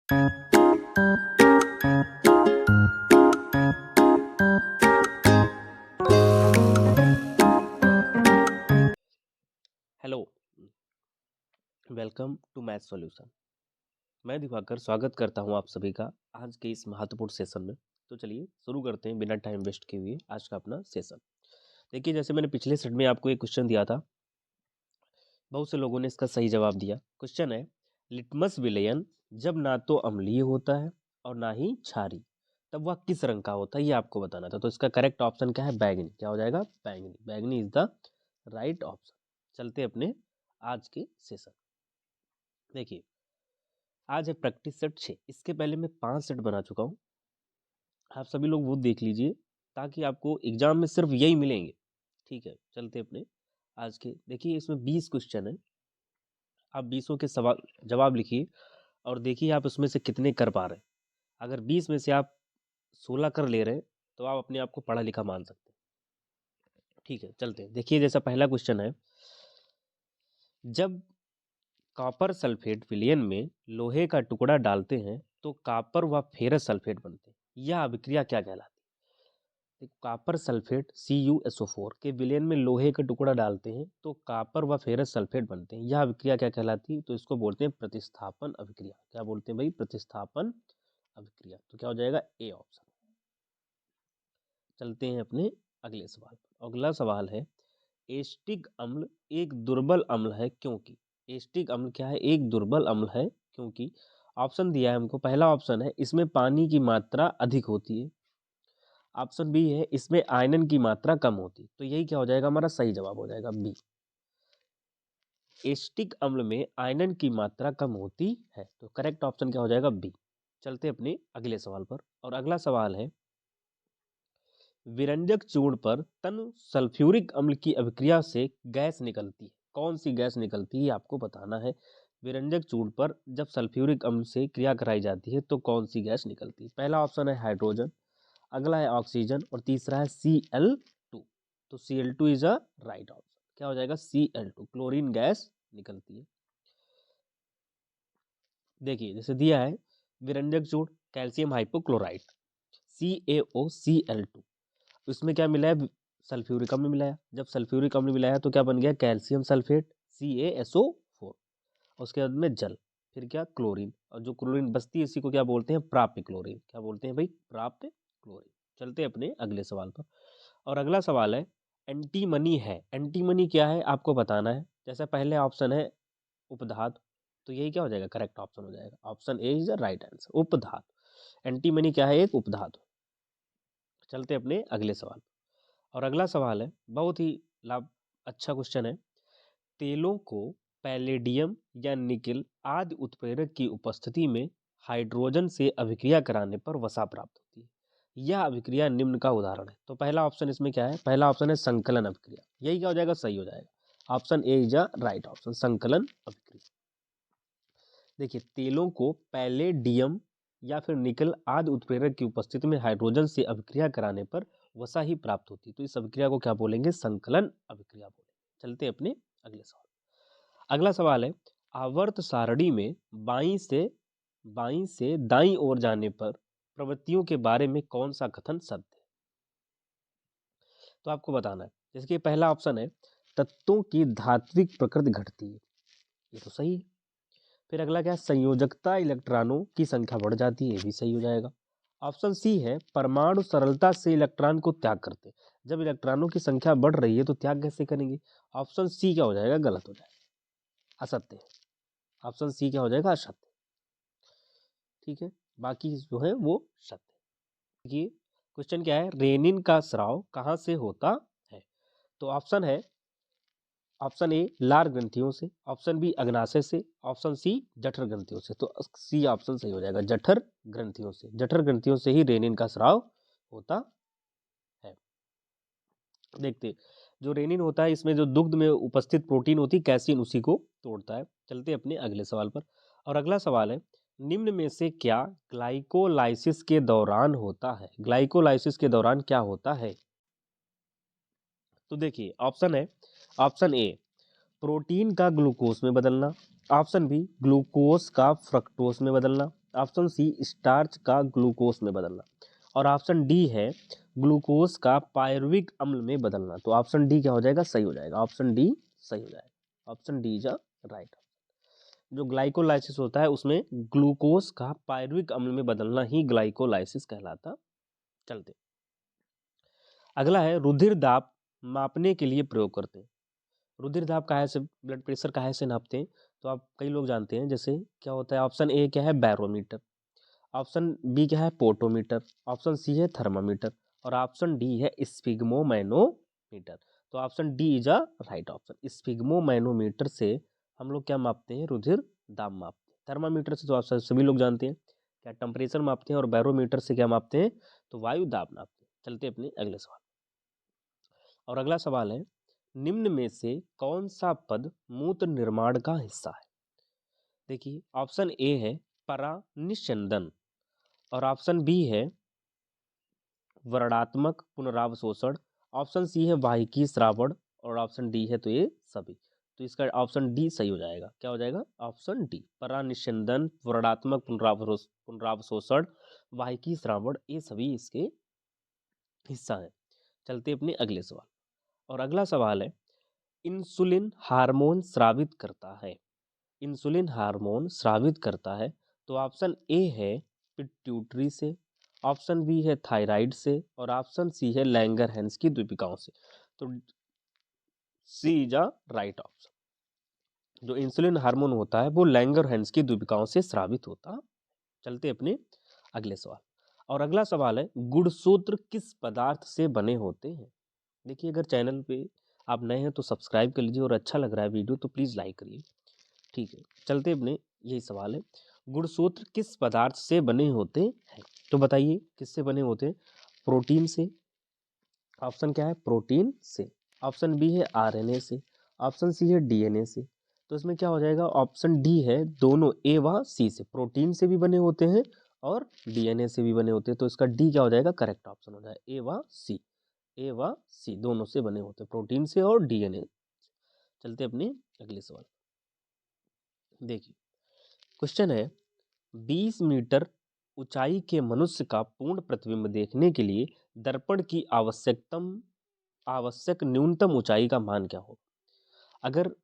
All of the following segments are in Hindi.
Hello, welcome to math solution. मैं दिवाकर स्वागत करता हूं आप सभी का आज के इस महत्वपूर्ण सेशन में। तो चलिए शुरू करते हैं बिना टाइम वेस्ट किए हुए आज का अपना सेशन। देखिए, जैसे मैंने पिछले सेट में आपको एक क्वेश्चन दिया था, बहुत से लोगों ने इसका सही जवाब दिया। क्वेश्चन है, लिटमस विलयन जब ना तो अम्लीय होता है और ना ही क्षारीय, तब वह किस रंग का होता है, ये आपको बताना था। तो इसका करेक्ट ऑप्शन क्या है? बैगनी। क्या हो जाएगा? बैगनी। बैगनी इज द राइट ऑप्शन। चलते अपने आज के सेशन। देखिए, आज है प्रैक्टिस सेट 6। इसके पहले मैं 5 सेट बना चुका हूँ। आप सभी लोग वो देख लीजिए ताकि आपको एग्जाम में सिर्फ यही मिलेंगे। ठीक है, चलते अपने आज के। देखिए, इसमें 20 क्वेश्चन है। आप 20 के सवाल जवाब लिखिए और देखिए आप उसमें से कितने कर पा रहे हैं। अगर 20 में से आप 16 कर ले रहे हैं तो आप अपने आप को पढ़ा लिखा मान सकते हैं। ठीक है, चलते हैं। देखिए, जैसा पहला क्वेश्चन है, जब कॉपर सल्फेट विलयन में लोहे का टुकड़ा डालते हैं तो कॉपर व फेरस सल्फेट बनते हैं। यह अभिक्रिया क्या कहलाती है? कॉपर सल्फेट CuSO4 के विलयन में लोहे का टुकड़ा डालते हैं तो कॉपर व फेरस सल्फेट बनते हैं। यह अभिक्रिया क्या कहलाती है? तो इसको बोलते हैं प्रतिस्थापन अभिक्रिया। क्या बोलते हैं भाई? प्रतिस्थापन अभिक्रिया। तो क्या हो जाएगा? A option. चलते हैं अपने अगले सवाल पर। अगला सवाल है, एस्टिक अम्ल एक दुर्बल अम्ल है क्योंकि। एस्टिक अम्ल क्या है? एक दुर्बल अम्ल है क्योंकि। ऑप्शन दिया है हमको। पहला ऑप्शन है, इसमें पानी की मात्रा अधिक होती है। ऑप्शन बी है, इसमें आयरन की मात्रा कम होती है। तो यही क्या हो जाएगा? हमारा सही जवाब हो जाएगा बी। एस्टिक अम्ल में आयरन की मात्रा कम होती है। तो करेक्ट ऑप्शन क्या हो जाएगा? बी। चलते अपने अगले सवाल पर। और अगला सवाल है, विरंजक चूर्ण पर तन सल्फ्यूरिक अम्ल की अभिक्रिया से गैस निकलती है। कौन सी गैस निकलती है आपको बताना है। विरंजक चूर्ण पर जब सल्फ्यूरिक अम्ल से क्रिया कराई जाती है तो कौन सी गैस निकलती है? पहला ऑप्शन है हाइड्रोजन, अगला है ऑक्सीजन और तीसरा है Cl2। तो Cl2 is a right option. क्या हो जाएगा? Cl2 क्लोरीन गैस निकलती है। देखिए, जैसे दिया है, विरंजक चूर्ण कैल्शियम हाइपोक्लोराइट CaOCl2, उसमें क्या मिला है? सल्फ्यूरिक अम्ल मिलाया। जब सल्फ्यूरिक अम्ल मिलाया तो क्या बन गया? Calcium sulphate CaSO4। उसके बाद में जल, फिर क्या? क्लोरीन। और जो क्लोरीन बचती है इसी को क्या बोलते हैं? प्राप्य क्लोरीन। क्या बोलते हैं भाई? प्राप्य क्लोरीन। चलते हैं अपने अगले सवाल पर। और अगला सवाल है, एंटीमनी है। एंटीमनी क्या है आपको बताना है। जैसा पहले ऑप्शन है उपधातु, तो यही क्या हो जाएगा? करेक्ट ऑप्शन हो जाएगा। Option A is the right answer, उपधातु। एंटीमनी क्या है? एक उपधातु। चलते अपने अगले सवाल। और अगला सवाल है, बहुत ही लाभ अच्छा क्वेश्चन है। तेलों को पैलेडियम या निकेल आदि उत्प्रेरक की उपस्थिति में हाइड्रोजन से अभिक्रिया कराने पर वसा प्राप्त होती है। यह अभिक्रिया निम्न का उदाहरण है। तो पहला ऑप्शन इसमें क्या है? पहला ऑप्शन है संकलन अभिक्रिया। यही क्या हो जाएगा? सही हो जाएगा। Option A is a right option, संकलन अभिक्रिया। देखिए, तेलों को पैलेडियम या फिर निकल आदि उत्प्रेरक की उपस्थिति में हाइड्रोजन से अभिक्रिया कराने पर वसा ही प्राप्त होती है। तो इस अभिक्रिया को क्या बोलेंगे? संकलन अभिक्रिया बोलेंगे। चलते अपने अगले सवाल। अगला सवाल है, आवर्त सारणी में बाईं से दाईं ओर जाने पर प्रवृत्तियों के बारे में कौन सा कथन सत्य है? तो आपको बताना है। जैसे कि पहला ऑप्शन है, तत्वों की धात्विक प्रकृति घटती है। ये तो सही है। फिर अगला क्या है? संयोजकता इलेक्ट्रॉनों की संख्या बढ़ जाती है। ये भी सही हो जाएगा। ऑप्शन सी है, परमाणु सरलता से इलेक्ट्रॉन को त्याग करते हैं। जब इलेक्ट्रॉनों की संख्या बढ़ रही है तो त्याग कैसे करेंगे? ऑप्शन सी क्या हो जाएगा? गलत हो जाएगा, असत्य है। ऑप्शन सी क्या हो जाएगा? असत्य। ठीक है, बाकी जो है वो सत्य। देखिए, क्वेश्चन क्या है, रेनिन का स्राव कहाँ से होता है? तो ऑप्शन है, ऑप्शन ए लार ग्रंथियों से, ऑप्शन बी अग्नाशय से, ऑप्शन सी जठर ग्रंथियों से। तो सी ऑप्शन सही हो जाएगा, जठर ग्रंथियों से। जठर ग्रंथियों से ही रेनिन का स्राव होता है। देखते, जो रेनिन होता है इसमें जो दुग्ध में उपस्थित प्रोटीन होती है कैसिन, उसी को तोड़ता है। चलते अपने अगले सवाल पर। और अगला सवाल है, निम्न में से क्या ग्लाइकोलाइसिस के दौरान होता है? ग्लाइकोलाइसिस के दौरान क्या होता है? तो देखिए, ऑप्शन है, ऑप्शन ए प्रोटीन का ग्लूकोज में बदलना, ऑप्शन बी ग्लूकोज का फ्रक्टोज में बदलना, ऑप्शन सी स्टार्च का ग्लूकोज में बदलना, और ऑप्शन डी है ग्लूकोज का पायरुविक अम्ल में बदलना। तो ऑप्शन डी क्या हो जाएगा, सही हो जाएगा, ऑप्शन डी सही हो जाएगा, ऑप्शन डी इज राइट। जो ग्लाइकोलाइसिस होता है उसमें ग्लूकोज का पायरुविक अम्ल में बदलना ही ग्लाइकोलाइसिस कहलाता। चलते अगला है रुधिर दाब मापने के लिए प्रयोग करते हैं। रुधिर दाब काहे से, ब्लड प्रेशर काहे से नापते हैं, तो आप कई लोग जानते हैं। जैसे क्या होता है, ऑप्शन ए क्या है बैरोमीटर, ऑप्शन बी क्या है पोटोमीटर, ऑप्शन सी है थर्मामीटर, और ऑप्शन डी है स्फिग्मोमैनोमीटर। तो option D is a right option. Sphygmomanometer से हम लोग क्या मापते हैं, रुधिर दाब मापते हैं। थर्मामीटर से तो आप सभी लोग जानते हैं क्या टेम्परेचर मापते हैं, और बैरोमीटर से क्या मापते हैं, तो वायु दाब मापते हैं। चलते अपने अगले सवाल। और अगला सवाल है निम्न में से कौन सा पद मूत्र निर्माण का हिस्सा है। देखिए ऑप्शन ए है परानिस्यंदन, और ऑप्शन बी है वर्णात्मक पुनरावशोषण, ऑप्शन सी है वाहिकी श्रावण, और ऑप्शन डी है तो ये सभी। तो इसका ऑप्शन डी सही हो जाएगा। क्या हो जाएगा, ऑप्शन डी परानिस्यंदन, वर्णात्मक पुनरावशोषण, वाहिकी श्रावण, ये सभी इसके हिस्सा है। चलते अपने अगले सवाल। और अगला सवाल है इंसुलिन हार्मोन स्रावित करता है। इंसुलिन हार्मोन स्रावित करता है, तो ऑप्शन ए है पिट्यूटरी से, ऑप्शन बी है थायराइड से, और ऑप्शन सी है लैंगरहैंस की द्वीपिकाओं से। तो सी इज अ राइट ऑप्शन। जो इंसुलिन हार्मोन होता है वो लैंगरहैंस की द्वीपिकाओं से स्रावित होता। चलते अपने अगले सवाल। और अगला सवाल है गुणसूत्र किस पदार्थ से बने होते हैं। देखिए अगर चैनल पे आप नए हैं तो सब्सक्राइब कर लीजिए, और अच्छा लग रहा है वीडियो तो प्लीज़ लाइक करिए। ठीक है, चलते अपने यही सवाल है गुणसूत्र किस पदार्थ से बने होते हैं। तो बताइए किससे बने होते हैं, प्रोटीन से, ऑप्शन क्या है प्रोटीन से, ऑप्शन बी है आरएनए से, ऑप्शन सी है डीएनए से। तो इसमें क्या हो जाएगा, ऑप्शन डी है दोनों ए व सी से, प्रोटीन से भी बने होते हैं और डीएनए से भी बने होते हैं। तो इसका डी क्या हो जाएगा, करेक्ट ऑप्शन हो जाएगा ए व सी, ए व सी दोनों से बने होते हैं, प्रोटीन से और डीएनए। चलते अपने अगले सवाल। देखिए क्वेश्चन है 20 मीटर ऊंचाई के मनुष्य का पूर्ण प्रतिबिंब देखने के लिए दर्पण की आवश्यक न्यूनतम ऊंचाई का मान क्या होगा। अगर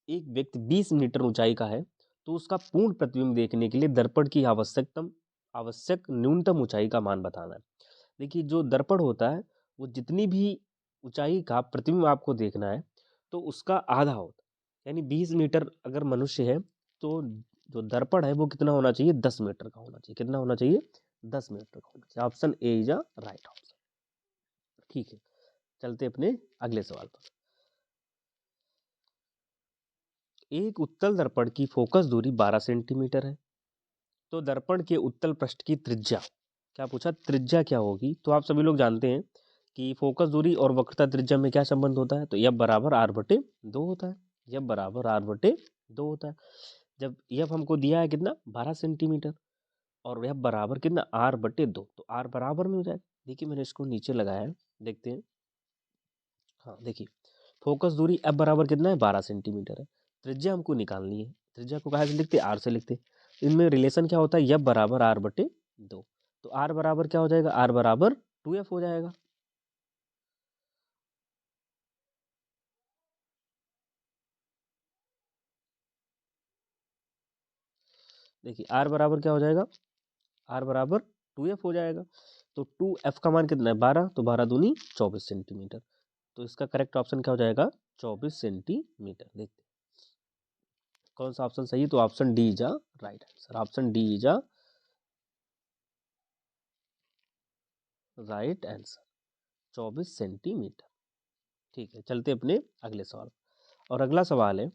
एक व्यक्ति 20 मीटर ऊंचाई का है तो उसका पूर्ण प्रतिबिंब देखने के लिए दर्पण की आवश्यक न्यूनतम ऊंचाई का मान बताना है। देखिए जो दर्पण होता है वो जितनी भी ऊंचाई का प्रतिबिंब आपको देखना है तो उसका आधा होता है। यानी 20 मीटर अगर मनुष्य है तो जो दर्पण है वो कितना होना चाहिए, 10 मीटर का होना चाहिए। कितना होना चाहिए, 10 मीटर का होना चाहिए। Option A is a right option. ठीक है, चलते अपने अगले सवाल पर। एक उत्तल दर्पण की फोकस दूरी 12 सेंटीमीटर है, तो दर्पण के उत्तल पृष्ठ की त्रिज्या, क्या पूछा, त्रिज्या क्या होगी। तो आप सभी लोग जानते हैं कि फोकस दूरी और वक्रता त्रिज्या में क्या संबंध होता है, तो एफ बराबर आर बटे 2 होता है। एफ बराबर आर बटे 2 होता है। जब एफ हमको दिया है कितना 12 सेंटीमीटर, और एफ बराबर कितना आर बटे 2, तो आर बराबर में हो जाएगा। देखिए मैंने इसको नीचे लगाया है, देखते हैं। हाँ देखिए फोकस दूरी एफ बराबर कितना है 12 सेंटीमीटर है, त्रिज्या हमको निकालनी है। त्रिज्या को कहाँ से लिखते हैं, आर से लिखते हैं। इनमें रिलेशन क्या होता है, एफ बराबर आर बटे 2। तो आर बराबर क्या हो जाएगा, आर बराबर 2f हो जाएगा। देखिए आर बराबर क्या हो जाएगा, आर बराबर 2f हो जाएगा। तो 2f का मान कितना है 12, तो 12 दूनी 24 सेंटीमीटर। तो इसका करेक्ट ऑप्शन क्या हो जाएगा, 24 सेंटीमीटर। देखते हैं कौन सा ऑप्शन सही है, तो option D is a right answer. Option D is a right answer, 24 centimetre. ठीक है, चलते अपने अगले सवाल। और अगला सवाल है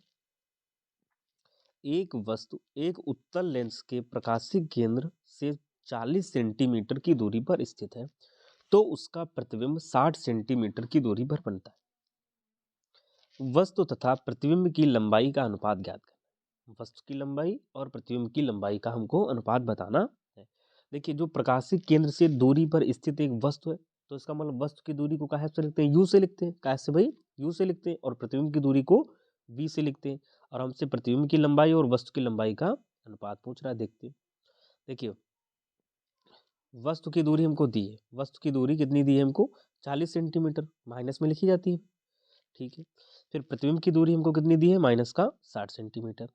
एक वस्तु एक उत्तल लेंस के प्रकाशिक केंद्र से 40 सेंटीमीटर की दूरी पर स्थित है, तो उसका प्रतिबिंब 60 सेंटीमीटर की दूरी पर बनता है। वस्तु तथा प्रतिबिंब की लंबाई का अनुपात ज्ञात करना। वस्तु की लंबाई और प्रतिबिंब की लंबाई का हमको अनुपात बताना है। देखिए जो प्रकाशिक केंद्र से दूरी पर स्थित एक वस्तु है, तो इसका मतलब वस्तु की दूरी को कहाँ से लिखते हैं, यू से लिखते हैं। कैसे भाई, यू से लिखते हैं, और प्रतिबिंब की दूरी को वी से लिखते हैं। और हमसे प्रतिबिंब की लंबाई और वस्तु की लंबाई का अनुपात पूछ रहा है, देखते हैं। देखिए वस्तु की दूरी हमको दी है, वस्तु की दूरी कितनी दी है हमको 40 सेंटीमीटर, माइनस में लिखी जाती है, ठीक है। फिर प्रतिबिंब की दूरी हमको कितनी दी है माइनस का 60 सेंटीमीटर।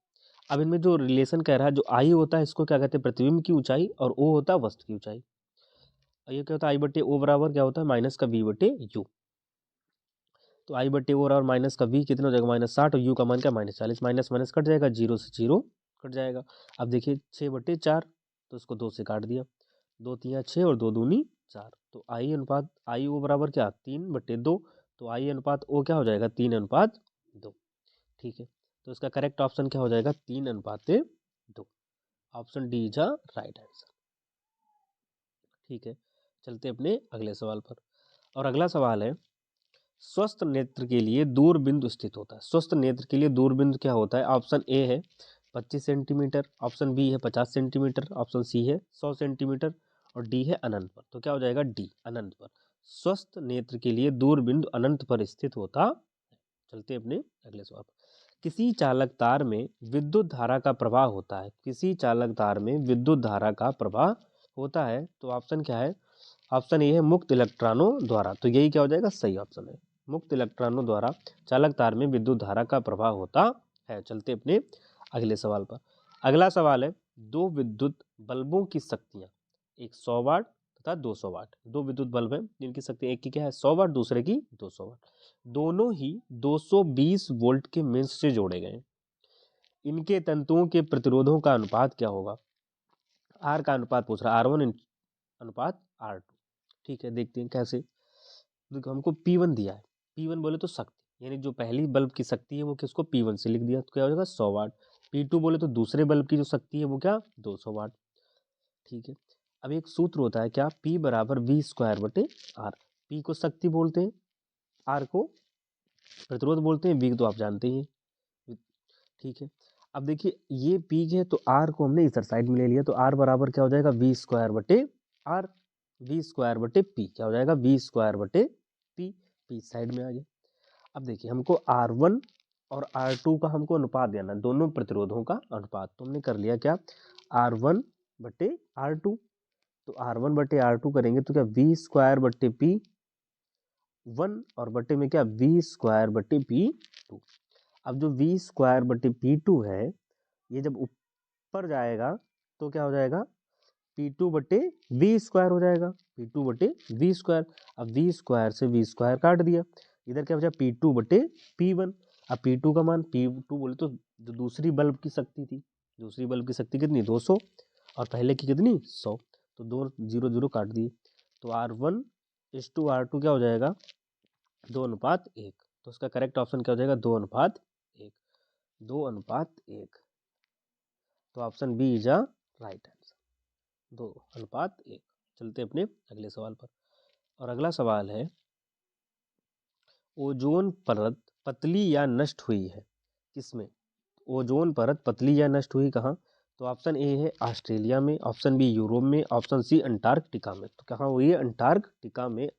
अब इनमें जो रिलेशन कह रहा है, जो आई होता है इसको क्या कहते हैं प्रतिबिंब की ऊंचाई, और ओ होता है वस्तु की ऊंचाई। और ये क्या होता है आई बटे ओ बराबर क्या होता है माइनस का वी बटे यू। तो आई बटे ओ बराबर माइनस का वी कितना हो जाएगा -60, और यू का मान क्या -40, माइनस माइनस कट जाएगा, जीरो से जीरो कट जाएगा। अब देखिए 6/4, तो इसको 2 से काट दिया, 2 तिया 6 और 2 दूनी 4, तो आई अनुपात आई ओ बराबर क्या 3/2, तो आई अनुपात ओ क्या हो जाएगा 3:2, ठीक है। तो इसका करेक्ट ऑप्शन क्या हो जाएगा 3:2। Option D is a right answer, ठीक है। चलते अपने अगले सवाल पर, और अगला सवाल है स्वस्थ नेत्र के लिए दूरबिंदु स्थित होता है। स्वस्थ नेत्र के लिए दूरबिंदु क्या होता है, ऑप्शन ए है 25 सेंटीमीटर, ऑप्शन बी है 50 सेंटीमीटर, ऑप्शन सी है 100 सेंटीमीटर, और डी है अनंत पर। तो क्या हो जाएगा डी अनंत पर। स्वस्थ नेत्र के लिए दूरबिंदु अनंत पर स्थित होता है। चलते अपने अगले सवाल पर। किसी चालक तार में विद्युत धारा का प्रवाह होता है, किसी चालक तार में विद्युत धारा का प्रवाह होता है, तो ऑप्शन क्या है, ऑप्शन ए है मुक्त इलेक्ट्रॉनों द्वारा। तो यही क्या हो जाएगा सही ऑप्शन है, मुक्त इलेक्ट्रॉनों द्वारा चालक तार में विद्युत धारा का प्रवाह होता है। चलते अपने अगले सवाल पर। अगला सवाल है दो विद्युत बल्बों की शक्तियां, एक 100 वाट तथा 200 वाट। दो विद्युत बल्ब हैं जिनकी शक्ति एक की क्या है 100 वाट, दूसरे की 200 वाट। दोनों ही 220 वोल्ट के मेंस से जोड़े गए हैं। इनके तंतुओं के प्रतिरोधों का अनुपात क्या होगा। आर का अनुपात पूछ रहा है, R1 अनुपात R2, ठीक है। देखते हैं कैसे। देखो हमको P1 दिया है, P1 बोले तो शक्ति, यानी जो पहली बल्ब की शक्ति है वो किसको P1 से लिख दिया, तो क्या हो जाएगा 100 वाट। P2 बोले तो दूसरे बल्ब की जो शक्ति है वो क्या 200 वाट, ठीक है। अब एक सूत्र होता है क्या P बराबर V² बटे R। P को शक्ति बोलते हैं, R को प्रतिरोध बोलते हैं, V तो आप जानते ही हैं, ठीक है। अब देखिए ये P है तो R को हमने इधर साइड में ले लिया, तो R बराबर क्या हो जाएगा V²/R, V²/P क्या हो जाएगा V²/P, P साइड में आ गया। अब देखिए हमको R1 और R2 का हमको अनुपात देना, दोनों प्रतिरोधों का अनुपात, तो हमने कर लिया क्या R1/R2, तो R1/R2 करेंगे तो क्या V²/P 1 और बटे में क्या V²/P2। अब जो V²/P2 है ये जब ऊपर जाएगा तो क्या हो जाएगा P2/V² हो जाएगा, P2/V²। अब V² से V² काट दिया, इधर क्या बचा P2/P1। अब P2 का मान P2 बोले तो जो दूसरी बल्ब की शक्ति थी, दूसरी बल्ब की शक्ति कितनी 200 और पहले की कितनी 100, तो 2 0 0 काट दिए, तो R1:R2 क्या हो जाएगा 2:1। तो उसका करेक्ट ऑप्शन क्या हो जाएगा 2:1, 2:1। तो option B is a right answer, 2:1। चलते अपने अगले सवाल पर, और अगला सवाल है ओजोन परत पतली या नष्ट हुई है किसमें। ओजोन परत पतली या नष्ट हुई कहाँ, तो ऑप्शन ए है ऑस्ट्रेलिया में, ऑप्शन बी यूरोप में, ऑप्शन सी अंटार्कटिका में। तो कहाँ हुई है अंटार्कटिका में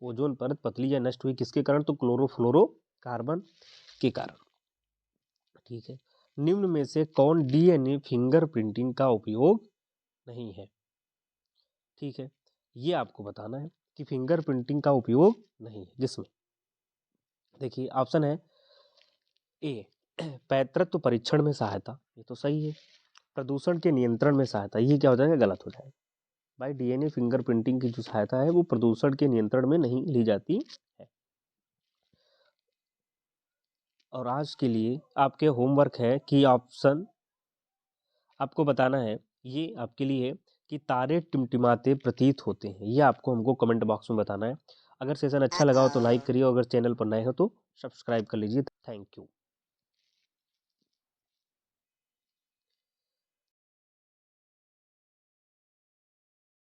ओजोन परत पतली या नष्ट हुई, किसके कारण, तो क्लोरोफ्लोरोकार्बन के कारण, ठीक है। निम्न में से कौन डीएनए फिंगरप्रिंटिंग का उपयोग नहीं है, ठीक है। ये आपको बताना है कि फिंगरप्रिंटिंग का उपयोग नहीं है जिसमें, देखिए ऑप्शन है ए पैतृत्व परीक्षण में सहायता, ये तो सही है। प्रदूषण के नियंत्रण में सहायता, ये क्या हो जाएगा गलत हो जाएगा। भाई डीएनए फिंगरप्रिंटिंग की जो सहायता है वो प्रदूषण के नियंत्रण में नहीं ली जाती है। और आज के लिए आपके होमवर्क है कि ऑप्शन आपको बताना है, ये आपके लिए है कि तारे टिमटिमाते प्रतीत होते हैं, ये आपको हमको कमेंट बॉक्स में बताना है। अगर सेशन अच्छा लगा हो तो लाइक करिए, अगर चैनल पर नए हो तो सब्सक्राइब कर लीजिए। Thank you.